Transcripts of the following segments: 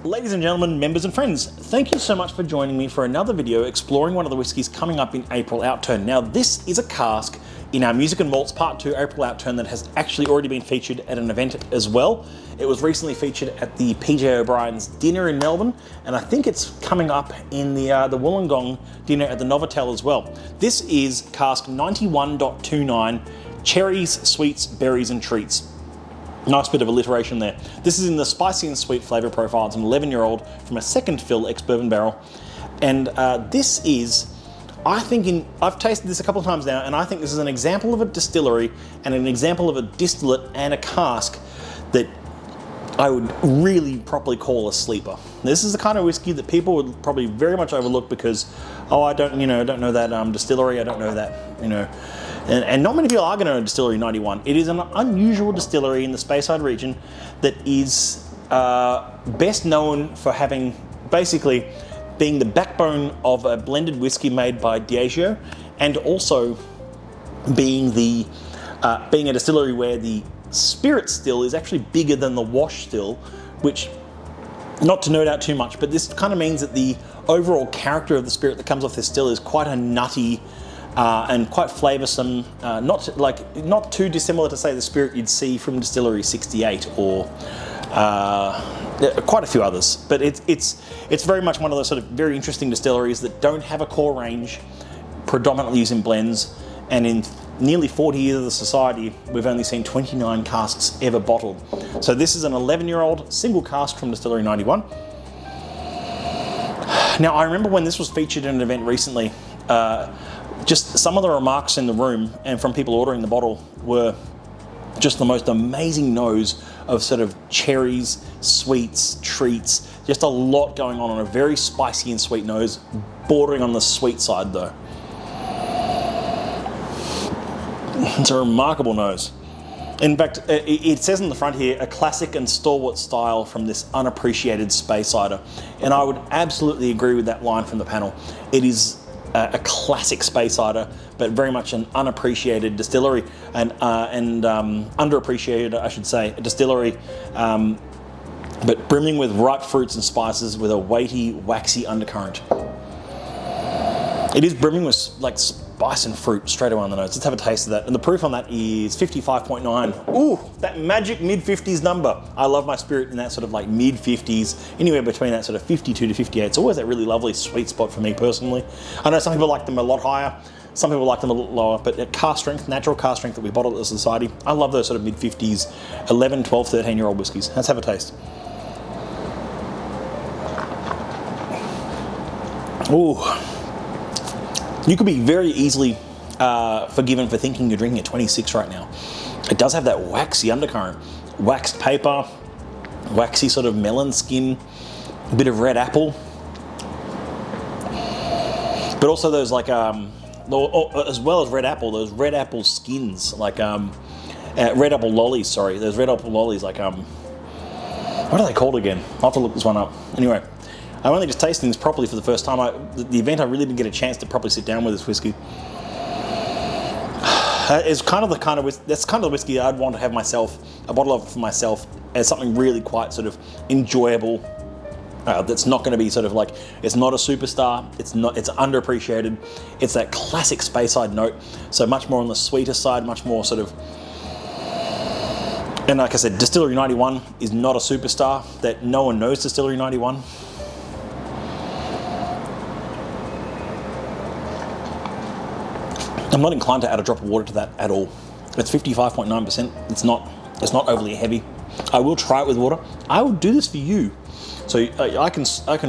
Ladies and gentlemen, members and friends, thank you so much for joining me for another video exploring one of the whiskies coming up in April Outturn. Now, this is a cask in our Music and Malts Part 2 April Outturn that has actually already been featured at an event as well. It was recently featured at the PJ O'Brien's dinner in Melbourne, and I think it's coming up in the Wollongong dinner at the Novotel as well. This is Cask 91.29 Cherries, Sweets, Berries and Treats. Nice bit of alliteration there. This is in the spicy and sweet flavour profile. It's an 11-year-old from a second fill ex-bourbon barrel. And this is, I've tasted this a couple of times now, and I think this is an example of a distillery and an example of a distillate and a cask that I would really properly call a sleeper. This is the kind of whiskey that people would probably very much overlook because, oh, I don't know that distillery, I don't know that, And not many people are going to know Distillery 91. It is an unusual distillery in the Speyside region that is best known for having, basically, being the backbone of a blended whiskey made by Diageo, and also being a distillery where the spirit still is actually bigger than the wash still, which, not to nerd out too much, but this kind of means that the overall character of the spirit that comes off this still is quite a nutty, and quite flavoursome, not too dissimilar to say the spirit you'd see from Distillery 68 or quite a few others. But it's very much one of those sort of very interesting distilleries that don't have a core range, predominantly using blends, and in nearly 40 years of the society, we've only seen 29 casks ever bottled. So this is an 11-year-old single cask from Distillery 91. Now, I remember when this was featured in an event recently, just some of the remarks in the room and from people ordering the bottle were just the most amazing nose of sort of cherries, sweets, treats, just a lot going on a very spicy and sweet nose, bordering on the sweet side though. It's a remarkable nose. In fact, it says on the front here, a classic and stalwart style from this unappreciated Speysider. And I would absolutely agree with that line from the panel. It is a classic Speysider, but very much an unappreciated distillery and underappreciated, I should say, a distillery, but brimming with ripe fruits and spices with a weighty, waxy undercurrent. It is brimming with like spice and fruit straight away on the nose. Let's have a taste of that. And the proof on that is 55.9. Ooh, that magic mid-50s number. I love my spirit in that sort of like mid-50s, anywhere between that sort of 52 to 58. It's always that really lovely sweet spot for me personally. I know some people like them a lot higher, some people like them a little lower, but at cask strength, natural cask strength that we bottle at the Society, I love those sort of mid-50s, 11, 12, 13-year-old whiskies. Let's have a taste. Ooh. You could be very easily forgiven for thinking you're drinking a 26 right now. It does have that waxy undercurrent. Waxed paper, waxy sort of melon skin, a bit of red apple. But also those like, as well as red apple, those red apple skins, like red apple lollies, sorry. Those red apple lollies, like, what are they called again? I'll have to look this one up. Anyway. I'm only just tasting this properly for the first time. The event, I really didn't get a chance to properly sit down with this whiskey. It's kind of that's kind of the whiskey I'd want to have myself, a bottle of it for myself, as something really quite sort of enjoyable. That's not going to be sort of like, it's not a superstar. It's underappreciated. It's that classic Speyside note. So much more on the sweeter side, much more sort of. And like I said, Distillery 91 is not a superstar. That no one knows Distillery 91. I'm not inclined to add a drop of water to that at all. It's 55.9%. It's not overly heavy. I will try it with water. I will do this for you, so I can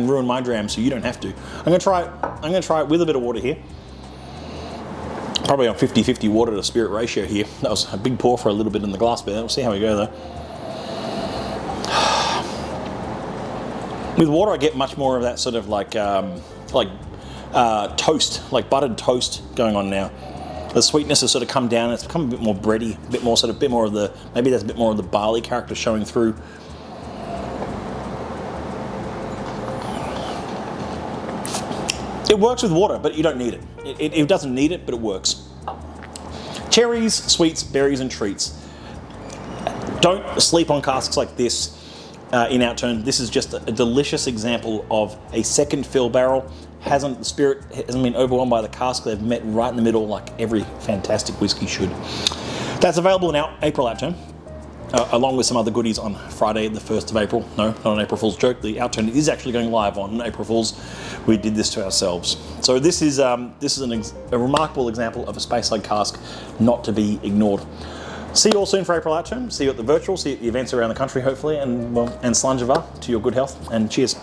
ruin my dram, so you don't have to. I'm gonna try it with a bit of water here. Probably on 50-50 water to spirit ratio here. That was a big pour for a little bit in the glass, but we'll see how we go though. With water, I get much more of that sort of like toast, like buttered toast going on now. The sweetness has sort of come down. It's become a bit more bready, a bit more of the, maybe there's a bit more of the barley character showing through. It works with water, but you don't need it. It doesn't need it, but it works. Cherries, sweets, berries, and treats. Don't sleep on casks like this. in Outturn. This is just a delicious example of a second fill barrel. The spirit hasn't been overwhelmed by the cask. They've met right in the middle like every fantastic whiskey should. That's available in April Outturn, along with some other goodies on Friday, the 1st of April. No, not an April Fool's joke. The Outturn is actually going live on April Fool's. We did this to ourselves. So this is a remarkable example of a Speyside cask not to be ignored. See you all soon for April Outturn. See you at the virtual, see you at the events around the country, hopefully, and slàinte mhath to your good health, and cheers.